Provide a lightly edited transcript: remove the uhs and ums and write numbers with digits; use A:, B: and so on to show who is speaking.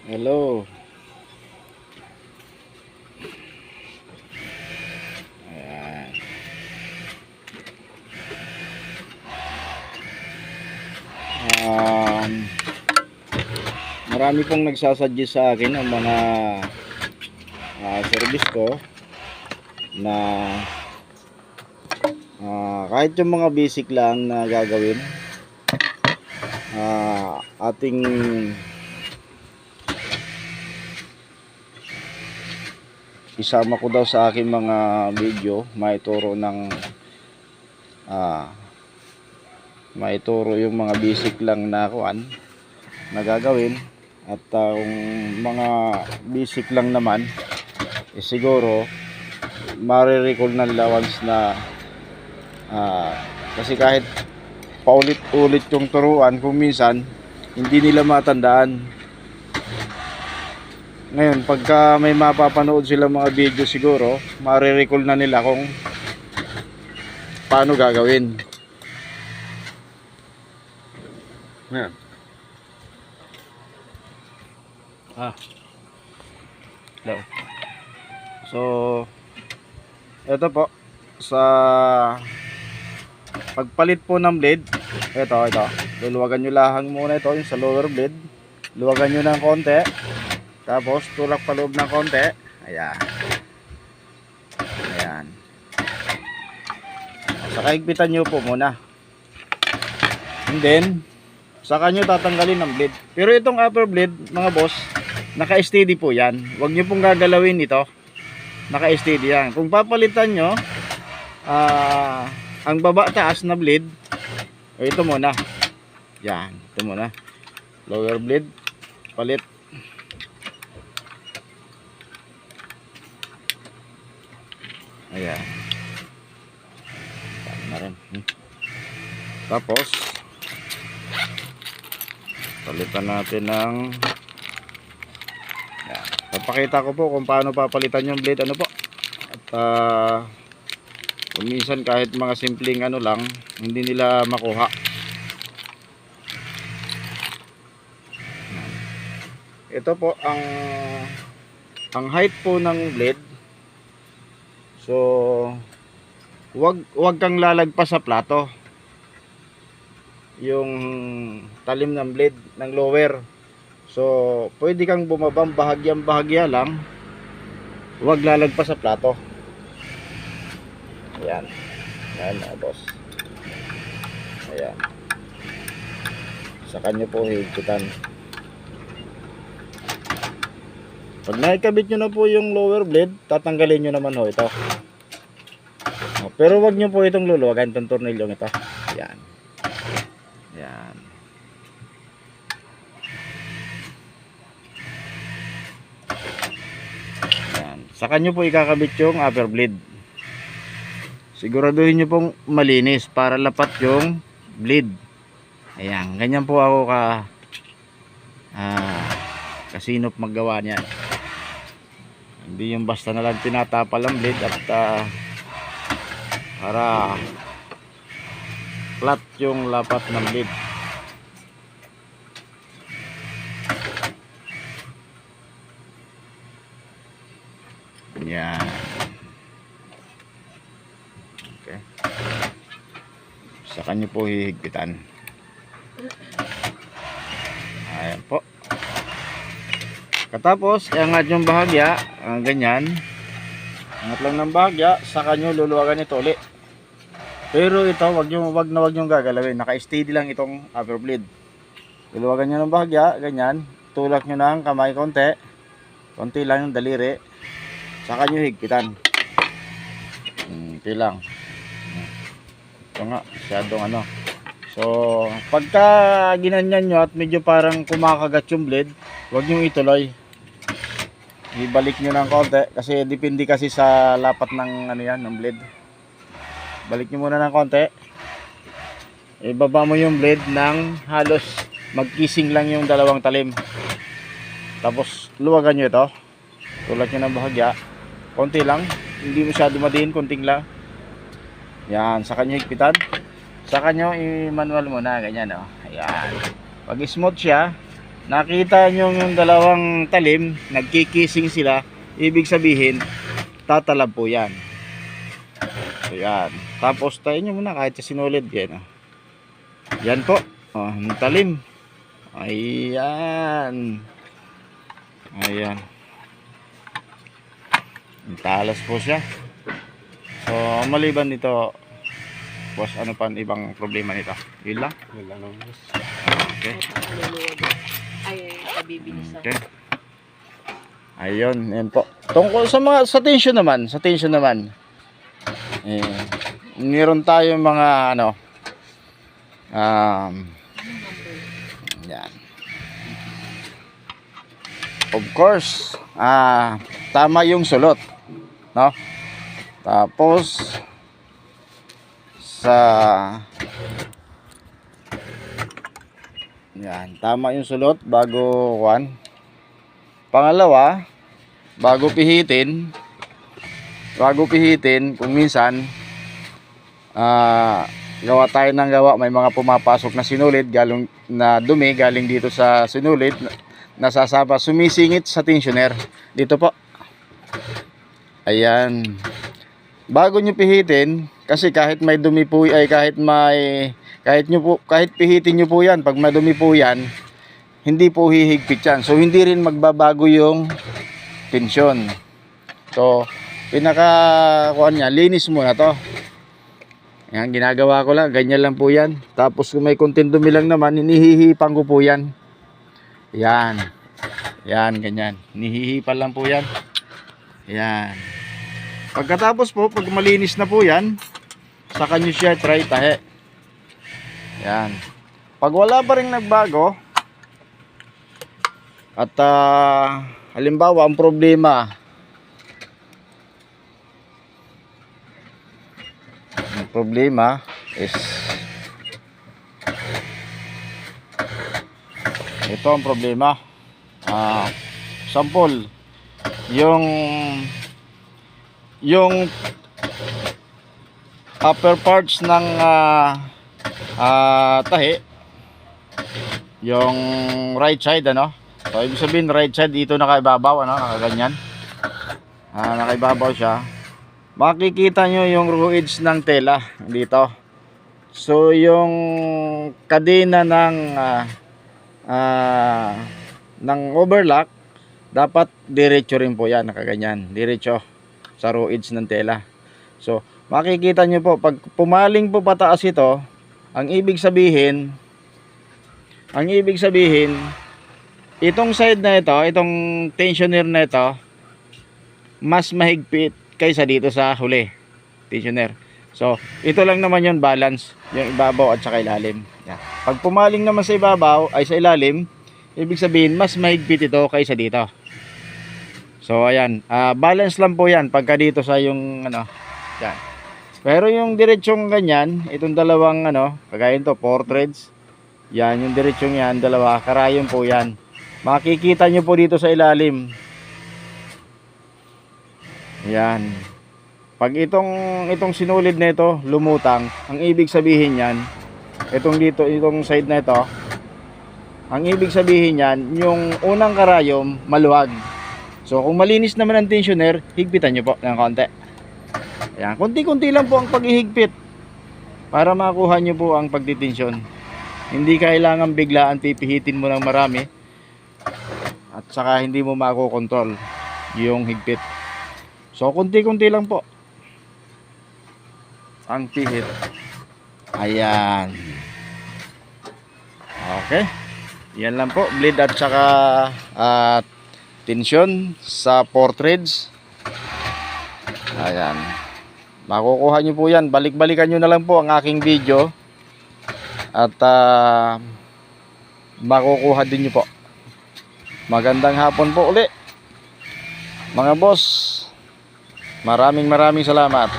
A: Hello. Ayan. Um, Marami pong nagsasuggest sa akin ang mga service ko na kahit yung mga basic lang na gagawin, ating isama ko daw sa aking mga video, maituro yung mga basic lang na kuan na gagawin. At kung mga basic lang naman, siguro marirecall na nila once na kasi kahit paulit-ulit yung turuan, kung minsan hindi nila matandaan. Ngayon, pagka may mapapanood sila mga video, siguro marirecall na nila kung paano gagawin. Ngayon. Hello. So, ito po sa pagpalit po ng blade, ito luluwagan nyo lang muna ito yung sa lower blade, luwagan nyo ng konti, tapos tulak pa loob ng konti. Ayan, saka higpitan nyo po muna, and then saka nyo tatanggalin ng blade. Pero itong upper blade, mga boss, naka-steady po yan. Huwag nyo pong gagalawin ito, naka-steady yan. Kung papalitan nyo ang baba taas na blade, ito muna, yan, ito muna, lower blade, palit. Ayan, na rin. Tapos palitan natin ng yan. Papakita ko po kung paano papalitan yung blade, ano po. At minsan kahit mga simpleng ano lang, hindi nila makuha. Ito po ang height po ng blade. So wag kang lalagpas sa plato yung talim ng blade ng lower. So pwede kang bumabang bahagya lang, wag lalagpas sa plato. Ayan, boss. Ayan, saka nyo po higpitan. Pag naikabit nyo na po yung lower blade, tatanggalin nyo naman ho ito. Pero wag nyo po itong luluwagan, itong tornilyong ito. Ayan, ayan. Ayan, saka nyo po ikakabit yung upper blade. Siguraduhin nyo pong malinis para lapat yung blade. Ayan, ganyan po ako kasinop maggawa niyan. Hindi yung basta na lang tinatapal ang blade at para flat yung lapat ng blade. Yan. Okay. Saka nyo po hihigpitan. Ayan po. Katapos, iangat yung bahagya, ganyan. Angat lang ng bahagya, saka nyo luluwagan ito ulit. Pero ito, wag nyo gagalawin. Naka-steady lang itong upper blade. Luluwagan nyo ng bahagya, ganyan. Tulak nyo ng kamay konti lang yung daliri. Saka nyo higpitan. Ito lang. Ito nga, masyadong ano. So, pagka ginanyan nyo at medyo parang kumakagat yung blade, huwag nyo ituloy. Ibalik nyo ng konti kasi depende kasi sa lapat ng ano yan, ng blade. Balik nyo muna ng konti. Ibaba mo yung blade ng halos magkising lang yung dalawang talim. Tapos luwagan nyo ito. Tulad nyo ng bahagya. Konti lang, hindi masyado madiin, konting lang. Yan, saka nyo higpitan. Saka nyo i-manual muna, ganyan, oh. Ayan. Pag smooth siya, nakita nyo yung dalawang talim, nagkikising sila, ibig sabihin, tatalab po yan. So yan. Tapos tayo nyo muna kahit sa sinulid yan. Yan po. Yung talim. Ayan. Ayan. Talas po siya. So maliban nito, boss, ano pa ibang problema nito? Yun lang?
B: Yun lang, boss.
A: Okay.
C: Ay, kabibilisan.
A: Okay. Ayun, yan po. Tungkol sa tension naman, meron tayong mga yan. Of course, tama yung sulot, no? Tapos yan, tama yung sulot bago kuan. Pangalawa, bago pihitin, kung minsan gawa tayo ng gawa, may mga pumapasok na sinulid galing na dumi galing dito sa sinulid, nasasaba, sumisingit sa tensioner dito po. Ayan, bago nyo pihitin, kasi kahit may dumi po ay kahit pihitin nyo po yan, pag madumi po yan, hindi po hihigpit yan. So hindi rin magbabago yung tensyon. So kuan niya, linis muna to. Yan, ginagawa ko lang, ganyan lang po yan. Tapos kung may konting dumi lang naman, hinihipang ko po yan. Yan. Yan, ganyan. Hinihipan lang po yan. Yan. Pagkatapos po, pag malinis na po yan, saka nyo siya try tahe. Yan. Pag wala pa rin nagbago, at halimbawa ang problema, is ito ang problema. Sample, yung upper parts ng tahi, yung right side, so ibig sabihin right side dito nakaibabaw, nakaganyan, nakaibabaw siya. Makikita nyo yung raw edge ng tela dito. So yung kadena ng overlock dapat diretso rin po yan, nakaganyan, diretso sa raw edge ng tela. So makikita nyo po, pag pumaling po pataas ito, ang ibig sabihin itong side na ito, itong tensioner na ito, mas mahigpit kaysa dito sa huli tensioner. So ito lang naman yung balance, yung ibabaw at saka ilalim. Yan. Pag pumaling naman sa ibabaw ay sa ilalim, ibig sabihin mas mahigpit ito kaysa dito. So ayan, balance lang po yan pagka dito sa yung yan. Pero yung diretsong ganyan, itong dalawang kagaya nito 4 threads, yan yung diretsong yan, dalawa karayon po yan. Makikita nyo po dito sa ilalim. Yan. Pag itong sinulid na ito lumutang, ang ibig sabihin yan, itong side na ito, ang ibig sabihin yan, yung unang karayom maluwag. So kung malinis naman ang tensioner, higpitan nyo po ng konti. Ayan, konti-konti lang po ang paghihigpit para makuha nyo po ang pagtitensyon. Hindi kailangan biglaan pipihitin mo ng marami at saka hindi mo makokontrol yung higpit. So konti-konti lang po ang pihit. Ayan. Okay. Yan lang po, bleed at saka tension sa 4 threads. Ayan. Makukuha nyo po yan. Balik-balikan nyo na lang po ang aking video at makukuha din nyo po. Magandang hapon po uli mga boss. Maraming salamat.